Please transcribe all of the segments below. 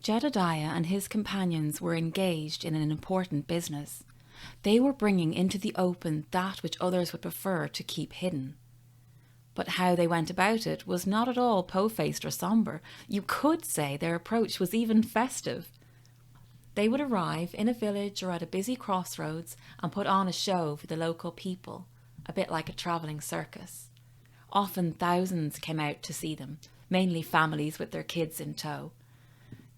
Jedediah and his companions were engaged in an important business. They were bringing into the open that which others would prefer to keep hidden. But how they went about it was not at all po-faced or sombre. You could say their approach was even festive. They would arrive in a village or at a busy crossroads and put on a show for the local people, a bit like a travelling circus. Often thousands came out to see them, mainly families with their kids in tow.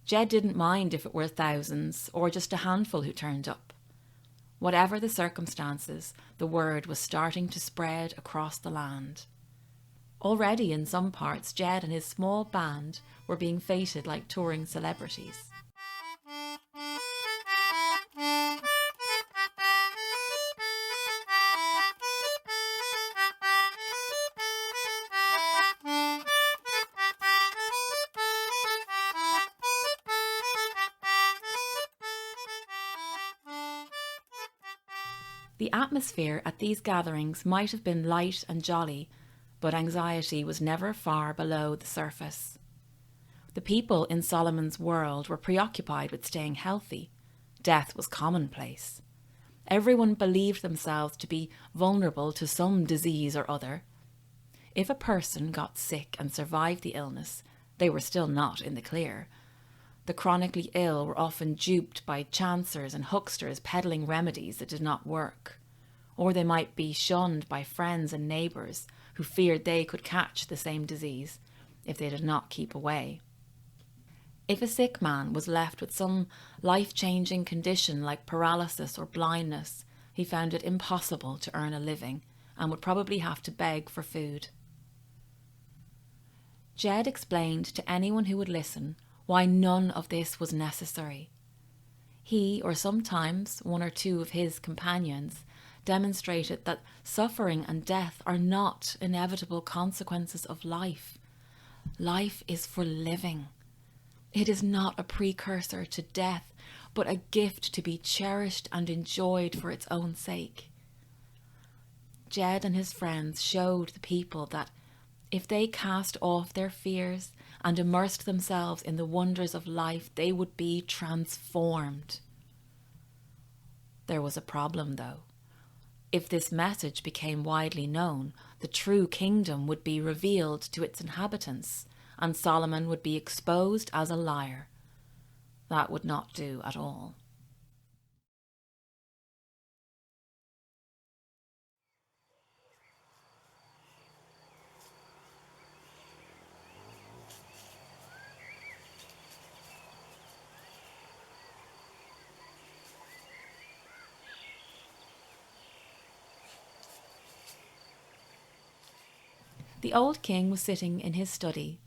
Jed didn't mind if it were thousands or just a handful who turned up. Whatever the circumstances, the word was starting to spread across the land. Already in some parts, Jed and his small band were being feted like touring celebrities. The atmosphere at these gatherings might have been light and jolly, but anxiety was never far below the surface. The people in Solomon's world were preoccupied with staying healthy. Death was commonplace. Everyone believed themselves to be vulnerable to some disease or other. If a person got sick and survived the illness, they were still not in the clear. The chronically ill were often duped by chancers and hucksters peddling remedies that did not work. Or they might be shunned by friends and neighbours who feared they could catch the same disease if they did not keep away. If a sick man was left with some life-changing condition like paralysis or blindness, he found it impossible to earn a living and would probably have to beg for food. Jed explained to anyone who would listen why none of this was necessary. He, or sometimes one or two of his companions, demonstrated that suffering and death are not inevitable consequences of life. Life is for living. It is not a precursor to death, but a gift to be cherished and enjoyed for its own sake. Jed and his friends showed the people that if they cast off their fears and immersed themselves in the wonders of life, they would be transformed. There was a problem, though. If this message became widely known, the true kingdom would be revealed to its inhabitants, and Solomon would be exposed as a liar. That would not do at all. The old king was sitting in his study.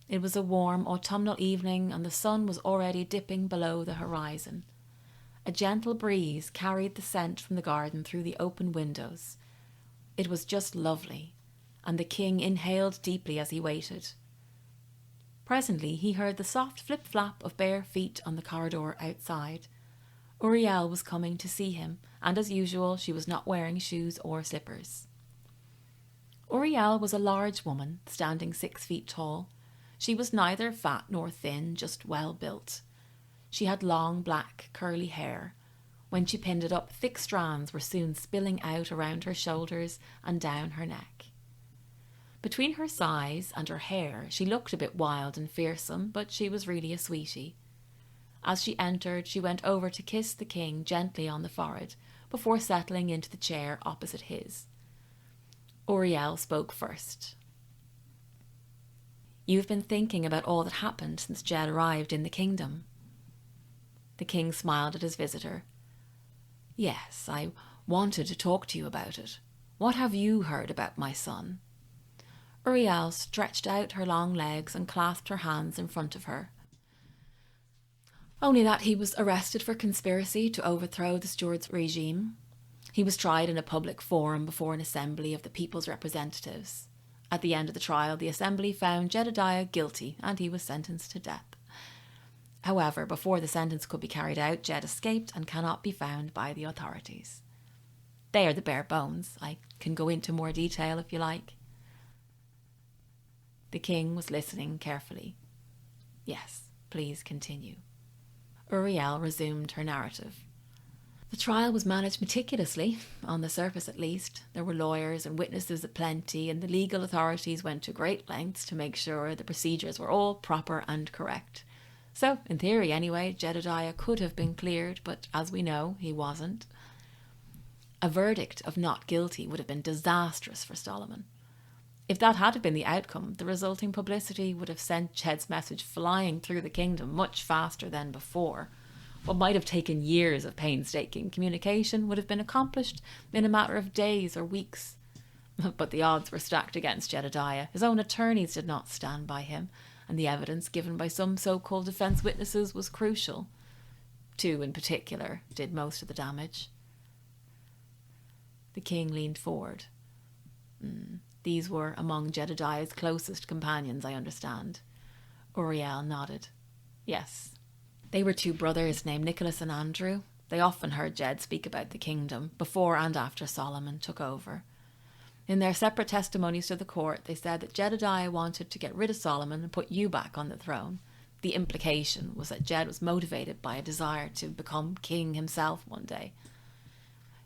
It was a warm autumnal evening and the sun was already dipping below the horizon. A gentle breeze carried the scent from the garden through the open windows. It was just lovely, and the king inhaled deeply as he waited. Presently he heard the soft flip-flap of bare feet on the corridor outside. Uriel was coming to see him, and as usual she was not wearing shoes or slippers. Uriel was a large woman, standing 6 feet tall. She was neither fat nor thin, just well built. She had long, black, curly hair. When she pinned it up, thick strands were soon spilling out around her shoulders and down her neck. Between her size and her hair, she looked a bit wild and fearsome, but she was really a sweetie. As she entered, she went over to kiss the king gently on the forehead, before settling into the chair opposite his. Uriel spoke first. "You've been thinking about all that happened since Jed arrived in the kingdom." The king smiled at his visitor. "Yes, I wanted to talk to you about it. What have you heard about my son?" Uriel stretched out her long legs and clasped her hands in front of her. "Only that he was arrested for conspiracy to overthrow the Steward's regime. He was tried in a public forum before an assembly of the people's representatives. At the end of the trial, the assembly found Jedediah guilty and he was sentenced to death. However, before the sentence could be carried out, Jed escaped and cannot be found by the authorities. They are the bare bones. I can go into more detail if you like." The king was listening carefully. "Yes, please continue." Uriel resumed her narrative. The trial was managed meticulously, on the surface at least. There were lawyers and witnesses aplenty, and the legal authorities went to great lengths to make sure the procedures were all proper and correct. So, in theory anyway, Jedediah could have been cleared, but as we know, he wasn't. A verdict of not guilty would have been disastrous for Solomon. If that had been the outcome, the resulting publicity would have sent Jed's message flying through the kingdom much faster than before. What might have taken years of painstaking communication would have been accomplished in a matter of days or weeks. But the odds were stacked against Jedediah. His own attorneys did not stand by him, and the evidence given by some so-called defence witnesses was crucial. Two in particular did most of the damage. The king leaned forward. These were among Jedediah's closest companions, I understand. Uriel nodded. Yes. They were two brothers named Nicholas and Andrew. They often heard Jed speak about the kingdom, before and after Solomon took over. In their separate testimonies to the court, they said that Jedediah wanted to get rid of Solomon and put you back on the throne. The implication was that Jed was motivated by a desire to become king himself one day.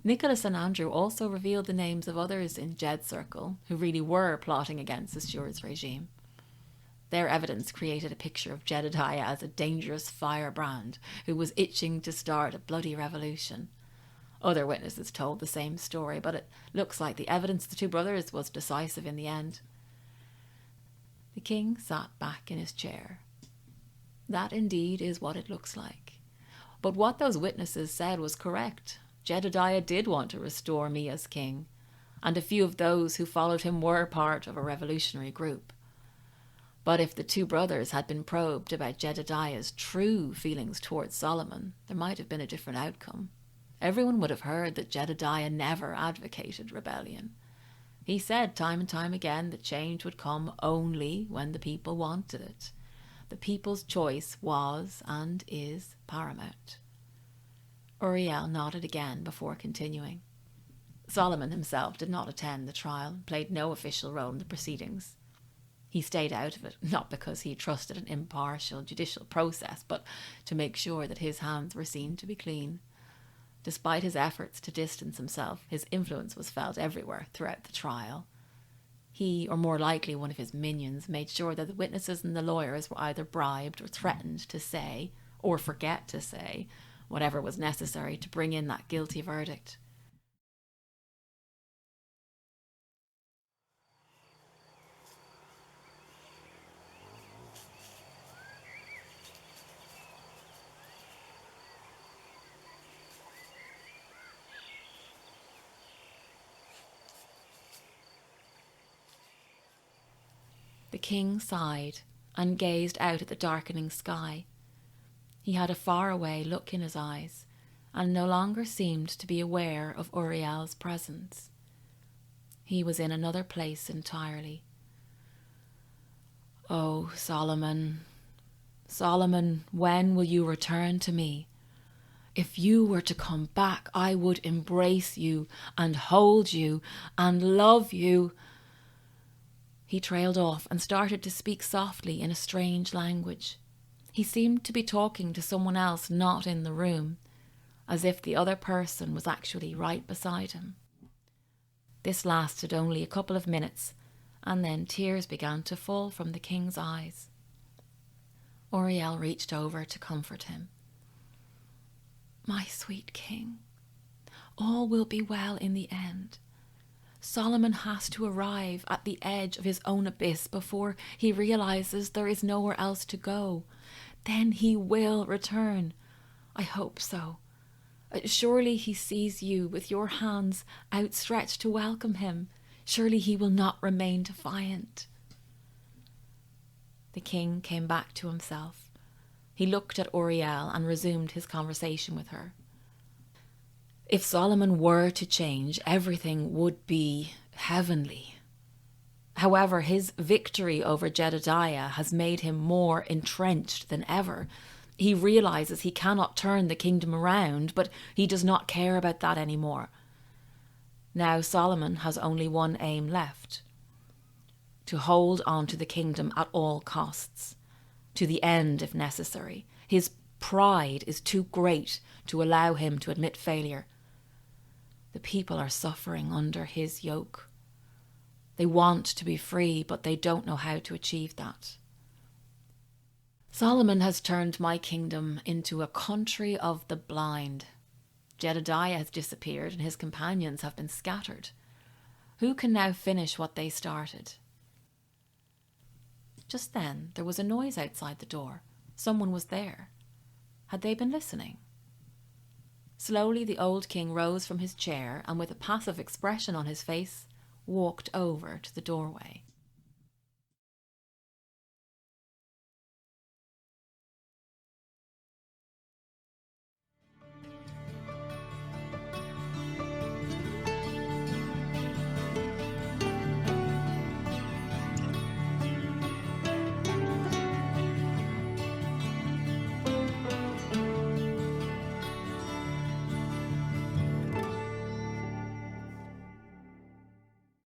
Nicholas and Andrew also revealed the names of others in Jed's circle who really were plotting against the Steward's regime. Their evidence created a picture of Jedediah as a dangerous firebrand who was itching to start a bloody revolution. Other witnesses told the same story, but it looks like the evidence of the two brothers was decisive in the end. The king sat back in his chair. That indeed is what it looks like. But what those witnesses said was correct. Jedediah did want to restore me as king, and a few of those who followed him were part of a revolutionary group. But if the two brothers had been probed about Jedediah's true feelings towards Solomon, there might have been a different outcome. Everyone would have heard that Jedediah never advocated rebellion. He said time and time again that change would come only when the people wanted it. The people's choice was and is paramount. Uriel nodded again before continuing. Solomon himself did not attend the trial and played no official role in the proceedings. He stayed out of it, not because he trusted an impartial judicial process, but to make sure that his hands were seen to be clean. Despite his efforts to distance himself, his influence was felt everywhere throughout the trial. He, or more likely one of his minions, made sure that the witnesses and the lawyers were either bribed or threatened to say, or forget to say, whatever was necessary to bring in that guilty verdict. The king sighed and gazed out at the darkening sky. He had a faraway look in his eyes, and no longer seemed to be aware of Uriel's presence. He was in another place entirely. "Oh, Solomon, Solomon, when will you return to me? If you were to come back, I would embrace you and hold you and love you." He trailed off and started to speak softly in a strange language. He seemed to be talking to someone else not in the room, as if the other person was actually right beside him. This lasted only a couple of minutes, and then tears began to fall from the king's eyes. Uriel reached over to comfort him. "My sweet king, all will be well in the end. Solomon has to arrive at the edge of his own abyss before he realizes there is nowhere else to go. Then he will return. I hope so. Surely he sees you with your hands outstretched to welcome him. Surely he will not remain defiant." The king came back to himself. He looked at Uriel and resumed his conversation with her. If Solomon were to change, everything would be heavenly. However, his victory over Jedediah has made him more entrenched than ever. He realizes he cannot turn the kingdom around, but he does not care about that anymore. Now Solomon has only one aim left: to hold on to the kingdom at all costs, to the end if necessary. His Pride is too great to allow him to admit failure. The people are suffering under his yoke. They want to be free, but they don't know how to achieve that. Solomon has turned my kingdom into a country of the blind. Jedediah has disappeared and his companions have been scattered. Who can now finish what they started? Just then, there was a noise outside the door. Someone was there. Had they been listening? Slowly, the old king rose from his chair and with a passive expression on his face, walked over to the doorway.